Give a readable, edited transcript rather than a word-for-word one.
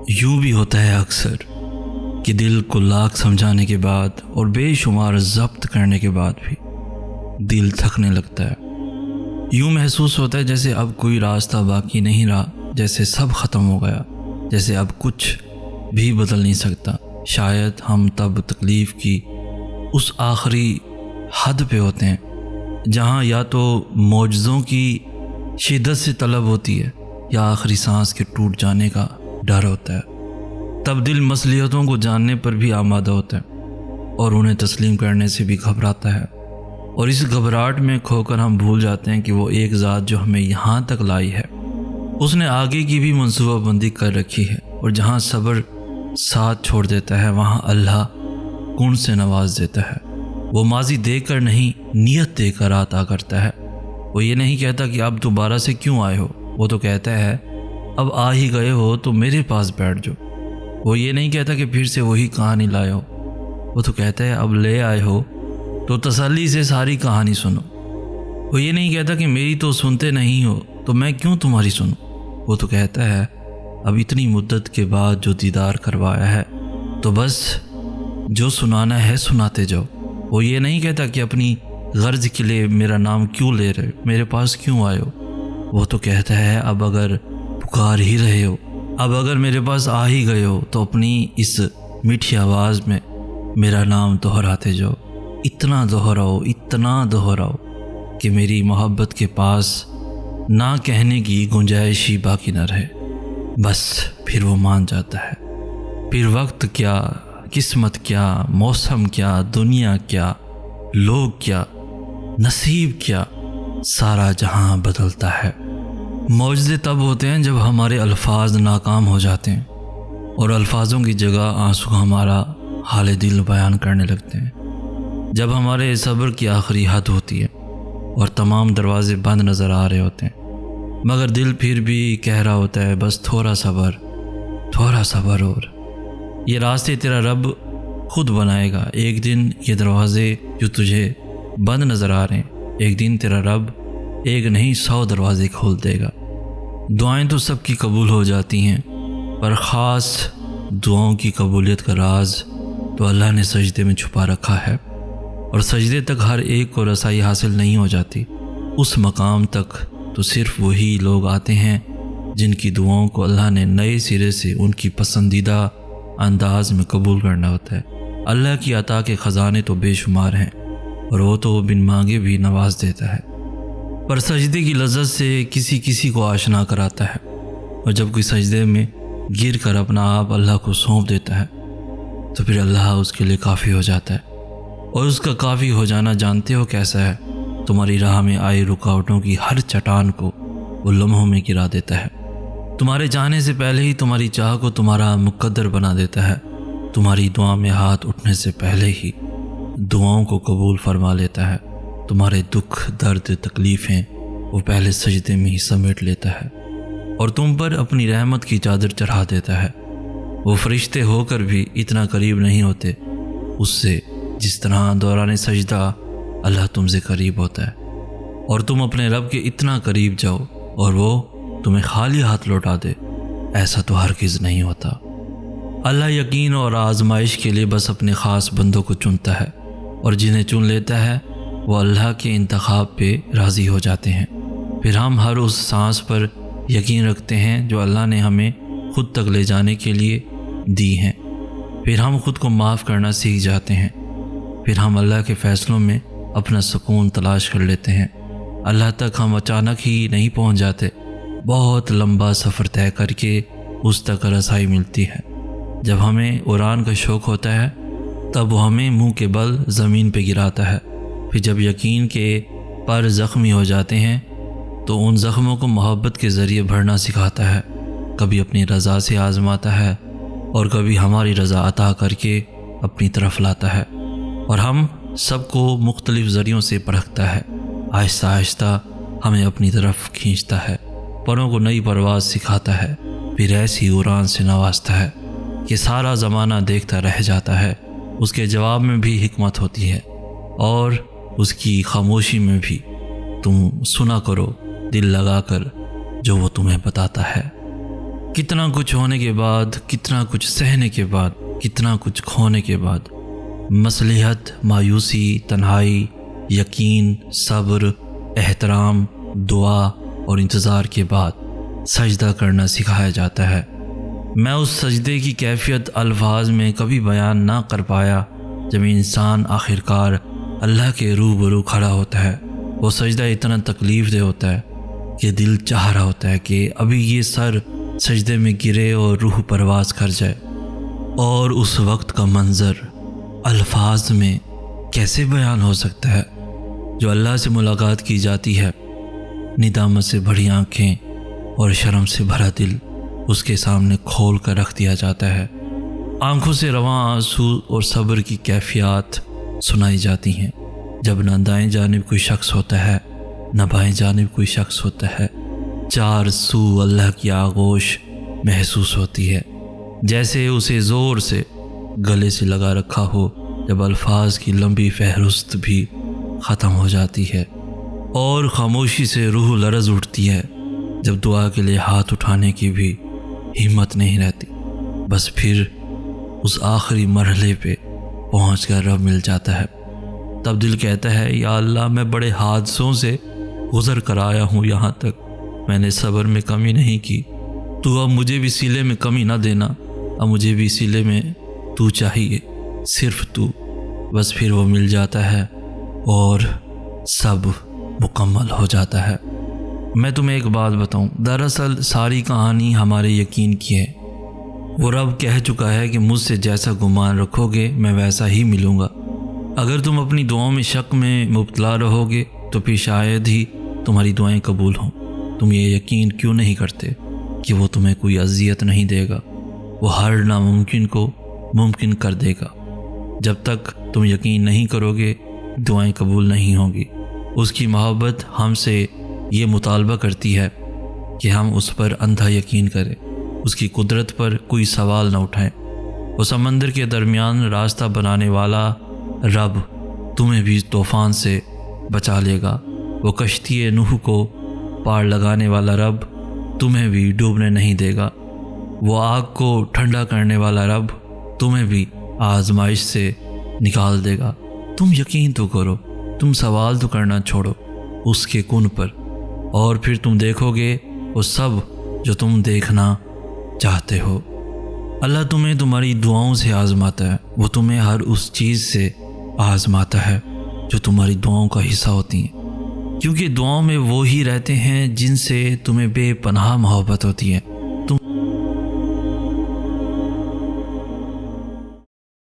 یوں بھی ہوتا ہے اکثر کہ دل کو لاکھ سمجھانے کے بعد اور بے شمار ضبط کرنے کے بعد بھی دل تھکنے لگتا ہے۔ یوں محسوس ہوتا ہے جیسے اب کوئی راستہ باقی نہیں رہا، جیسے سب ختم ہو گیا، جیسے اب کچھ بھی بدل نہیں سکتا۔ شاید ہم تب تکلیف کی اس آخری حد پہ ہوتے ہیں جہاں یا تو معجزوں کی شدت سے طلب ہوتی ہے یا آخری سانس کے ٹوٹ جانے کا ڈر ہوتا ہے۔ تب دل مصلحتوں کو جاننے پر بھی آمادہ ہوتا ہے اور انہیں تسلیم کرنے سے بھی گھبراتا ہے، اور اس گھبراہٹ میں کھو کر ہم بھول جاتے ہیں کہ وہ ایک ذات جو ہمیں یہاں تک لائی ہے اس نے آگے کی بھی منصوبہ بندی کر رکھی ہے، اور جہاں صبر ساتھ چھوڑ دیتا ہے وہاں اللہ کون سے نواز دیتا ہے۔ وہ ماضی دیکھ کر نہیں، نیت دیکھ کر عطا کرتا ہے۔ وہ یہ نہیں کہتا کہ اب دوبارہ سے کیوں آئے ہو، وہ تو کہتا ہے اب آ ہی گئے ہو تو میرے پاس بیٹھ جاؤ۔ وہ یہ نہیں کہتا کہ پھر سے وہی کہانی لائے ہو، وہ تو کہتا ہے اب لے آئے ہو تو تسلی سے ساری کہانی سنو۔ وہ یہ نہیں کہتا کہ میری تو سنتے نہیں ہو تو میں کیوں تمہاری سنوں، وہ تو کہتا ہے اب اتنی مدت کے بعد جو دیدار کروایا ہے تو بس جو سنانا ہے سناتے جاؤ۔ وہ یہ نہیں کہتا کہ اپنی غرض کے لیے میرا نام کیوں لے رہے ہو، میرے پاس کیوں آئے ہو، وہ تو کہتا ہے اب اگر پکار ہی رہے ہو، اب اگر میرے پاس آ ہی گئے ہو تو اپنی اس میٹھی آواز میں میرا نام دہراتے جاؤ، اتنا دہراؤ کہ میری محبت کے پاس نہ کہنے کی گنجائش ہی باقی نہ رہے۔ بس پھر وہ مان جاتا ہے۔ پھر وقت کیا، قسمت کیا، موسم کیا، دنیا کیا، لوگ کیا، نصیب کیا، سارا جہاں بدلتا ہے۔ معجزے تب ہوتے ہیں جب ہمارے الفاظ ناکام ہو جاتے ہیں اور الفاظوں کی جگہ آنسو ہمارا حال دل بیان کرنے لگتے ہیں، جب ہمارے صبر کی آخری حد ہوتی ہے اور تمام دروازے بند نظر آ رہے ہوتے ہیں، مگر دل پھر بھی کہہ رہا ہوتا ہے بس تھوڑا صبر اور یہ راستے تیرا رب خود بنائے گا۔ ایک دن یہ دروازے جو تجھے بند نظر آ رہے ہیں، ایک دن تیرا رب ایک نہیں 100 دروازے کھول دے گا۔ دعائیں تو سب کی قبول ہو جاتی ہیں، پر خاص دعاؤں کی قبولیت کا راز تو اللہ نے سجدے میں چھپا رکھا ہے، اور سجدے تک ہر ایک کو رسائی حاصل نہیں ہو جاتی۔ اس مقام تک تو صرف وہی لوگ آتے ہیں جن کی دعاؤں کو اللہ نے نئے سرے سے ان کی پسندیدہ انداز میں قبول کرنا ہوتا ہے۔ اللہ کی عطا کے خزانے تو بے شمار ہیں، اور وہ تو بن مانگے بھی نواز دیتا ہے، پر سجدے کی لذت سے کسی کو آشنا کراتا ہے، اور جب کوئی سجدے میں گر کر اپنا آپ اللہ کو سونپ دیتا ہے تو پھر اللہ اس کے لیے کافی ہو جاتا ہے۔ اور اس کا کافی ہو جانا جانتے ہو کیسا ہے؟ تمہاری راہ میں آئی رکاوٹوں کی ہر چٹان کو وہ لمحوں میں گرا دیتا ہے، تمہارے چاہنے سے پہلے ہی تمہاری چاہ کو تمہارا مقدر بنا دیتا ہے، تمہاری دعا میں ہاتھ اٹھنے سے پہلے ہی دعاؤں کو قبول فرما لیتا ہے، تمہارے دکھ، درد، تکلیفیں وہ پہلے سجدے میں ہی سمیٹ لیتا ہے، اور تم پر اپنی رحمت کی چادر چڑھا دیتا ہے۔ وہ فرشتے ہو کر بھی اتنا قریب نہیں ہوتے اس سے جس طرح دوران سجدہ اللہ تم سے قریب ہوتا ہے، اور تم اپنے رب کے اتنا قریب جاؤ اور وہ تمہیں خالی ہاتھ لوٹا دے، ایسا تو ہرگز نہیں ہوتا۔ اللہ یقین اور آزمائش کے لیے بس اپنے خاص بندوں کو چنتا ہے، اور جنہیں چن لیتا ہے وہ اللہ کے انتخاب پہ راضی ہو جاتے ہیں۔ پھر ہم ہر اس سانس پر یقین رکھتے ہیں جو اللہ نے ہمیں خود تک لے جانے کے لیے دی ہیں۔ پھر ہم خود کو معاف کرنا سیکھ جاتے ہیں۔ پھر ہم اللہ کے فیصلوں میں اپنا سکون تلاش کر لیتے ہیں۔ اللہ تک ہم اچانک ہی نہیں پہنچ جاتے، بہت لمبا سفر طے کر کے اس تک رسائی ملتی ہے۔ جب ہمیں اڑان کا شوق ہوتا ہے تب وہ ہمیں منہ کے بل زمین پہ گراتا ہے۔ پھر جب یقین کے پر زخمی ہو جاتے ہیں تو ان زخموں کو محبت کے ذریعے بھرنا سکھاتا ہے، کبھی اپنی رضا سے آزماتا ہے اور کبھی ہماری رضا عطا کر کے اپنی طرف لاتا ہے، اور ہم سب کو مختلف ذریعوں سے پرکھتا ہے، آہستہ آہستہ ہمیں اپنی طرف کھینچتا ہے، پروں کو نئی پرواز سکھاتا ہے، پھر ایسی اڑان سے نوازتا ہے کہ سارا زمانہ دیکھتا رہ جاتا ہے۔ اس کے جواب میں بھی حکمت ہوتی ہے، اور اس کی خاموشی میں بھی تم سنا کرو دل لگا کر جو وہ تمہیں بتاتا ہے۔ کتنا کچھ ہونے کے بعد، کتنا کچھ سہنے کے بعد، کتنا کچھ کھونے کے بعد، مصلحت، مایوسی، تنہائی، یقین، صبر، احترام، دعا اور انتظار کے بعد سجدہ کرنا سکھایا جاتا ہے۔ میں اس سجدے کی کیفیت الفاظ میں کبھی بیان نہ کر پایا۔ جب انسان آخرکار اللہ کے روبرو کھڑا ہوتا ہے، وہ سجدہ اتنا تکلیف دہ ہوتا ہے کہ دل چاہ رہا ہوتا ہے کہ ابھی یہ سر سجدے میں گرے اور روح پرواز کر جائے۔ اور اس وقت کا منظر الفاظ میں کیسے بیان ہو سکتا ہے؟ جو اللہ سے ملاقات کی جاتی ہے، ندامت سے بھری آنکھیں اور شرم سے بھرا دل اس کے سامنے کھول کر رکھ دیا جاتا ہے۔ آنکھوں سے رواں آنسو اور صبر کی کیفیات سنائی جاتی ہیں۔ جب نہ دائیں جانب کوئی شخص ہوتا ہے، نہ بائیں جانب کوئی شخص ہوتا ہے، چار سو اللہ کی آغوش محسوس ہوتی ہے، جیسے اسے زور سے گلے سے لگا رکھا ہو۔ جب الفاظ کی لمبی فہرست بھی ختم ہو جاتی ہے اور خاموشی سے روح لرز اٹھتی ہے، جب دعا کے لیے ہاتھ اٹھانے کی بھی ہمت نہیں رہتی، بس پھر اس آخری مرحلے پہ پہنچ کر رب مل جاتا ہے۔ تب دل کہتا ہے، یا اللہ، میں بڑے حادثوں سے گزر کر آیا ہوں یہاں تک، میں نے صبر میں کمی نہیں کی، تو اب مجھے بھی سلے میں کمی نہ دینا، اب مجھے بھی سلے میں تو چاہیے، صرف تو۔ بس پھر وہ مل جاتا ہے اور سب مکمل ہو جاتا ہے۔ میں تمہیں ایک بات بتاؤں، دراصل ساری کہانی ہمارے یقین کی ہے۔ وہ رب کہہ چکا ہے کہ مجھ سے جیسا گمان رکھو گے میں ویسا ہی ملوں گا۔ اگر تم اپنی دعاؤں میں شک میں مبتلا رہو گے تو پھر شاید ہی تمہاری دعائیں قبول ہوں۔ تم یہ یقین کیوں نہیں کرتے کہ وہ تمہیں کوئی اذیت نہیں دے گا؟ وہ ہر ناممکن کو ممکن کر دے گا۔ جب تک تم یقین نہیں کرو گے، دعائیں قبول نہیں ہوں گی۔ اس کی محبت ہم سے یہ مطالبہ کرتی ہے کہ ہم اس پر اندھا یقین کریں، اس کی قدرت پر کوئی سوال نہ اٹھائیں۔ وہ سمندر کے درمیان راستہ بنانے والا رب تمہیں بھی طوفان سے بچا لے گا۔ وہ کشتی نوح کو پار لگانے والا رب تمہیں بھی ڈوبنے نہیں دے گا۔ وہ آگ کو ٹھنڈا کرنے والا رب تمہیں بھی آزمائش سے نکال دے گا۔ تم یقین تو کرو، تم سوال تو کرنا چھوڑو اس کے کن پر، اور پھر تم دیکھو گے وہ سب جو تم دیکھنا چاہتے ہو۔ اللہ تمہیں تمہاری دعاؤں سے آزماتا ہے، وہ تمہیں ہر اس چیز سے آزماتا ہے جو تمہاری دعاؤں کا حصہ ہوتی ہیں، کیونکہ دعاؤں میں وہ ہی رہتے ہیں جن سے تمہیں بے پناہ محبت ہوتی ہے۔